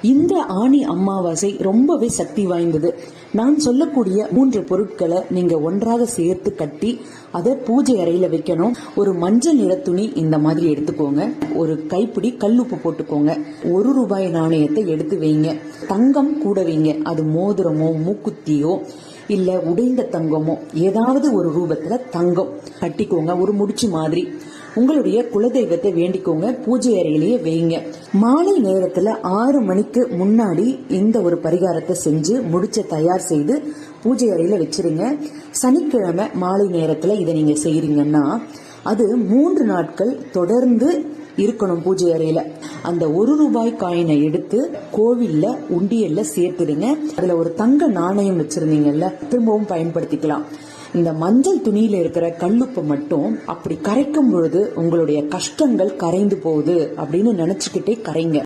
இந்த ஆனி அமாவாசை ரொம்பவே சக்தி வாய்ந்தது. நான் சொல்லக்கூடிய 3 பொருட்களை நீங்க ஒன்றாக சேர்த்து கட்டி அதை பூஜை அறையில வைக்கணும். ஒரு மஞ்சள் நிற துணி இந்த மாதிரி எடுத்துக்கோங்க. ஒரு கைப்பிடி கல்லுப்பு போட்டுக்கோங்க. 1 ரூபாய் நாணயத்தை எடுத்து வைங்க. தங்கம் கூட வைங்க. அது மோதிரமோ மூக்குத்தியோ இல்ல உடைந்த தங்கமோ ஏதாவது ஒரு ரூபத்துல தங்கம் கட்டிக்கோங்க. ஒரு முடிச்சு மாதிரி உங்களுடைய குலதெய்வத்தை வேண்டிக்கோங்க. பூஜை அறையிலேயே வைங்க. மாலை நேரத்துல 6 மணிக்கு முன்னாடி இந்த ஒரு பரிகாரத்தை செஞ்சு முடிச்ச தயார் செய்து பூஜை அறையில வச்சிருங்க. சனிக்கிழமை மாலை நேரத்துல இதை நீங்க செய்யறீங்கன்னா அது 3 நாட்கள் தொடர்ந்து இருக்கணும் பூஜை அறையில. அந்த 1 ரூபாய் காயினை எடுத்து கோவில்ல உண்டியல்ல சேர்த்துடுங்க. அதுல ஒரு தங்க நாணயம் வச்சிருந்தீங்கல்ல, திரும்பவும் பயன்படுத்திக்கலாம். இந்த மஞ்சள் துணியில இருக்கிற கல்லுப்பை மட்டும் அப்படி கரைக்கும் பொழுது உங்களுடைய கஷ்டங்கள் கரைந்து போகுது அப்படின்னு நினைச்சுக்கிட்டே கரைங்க.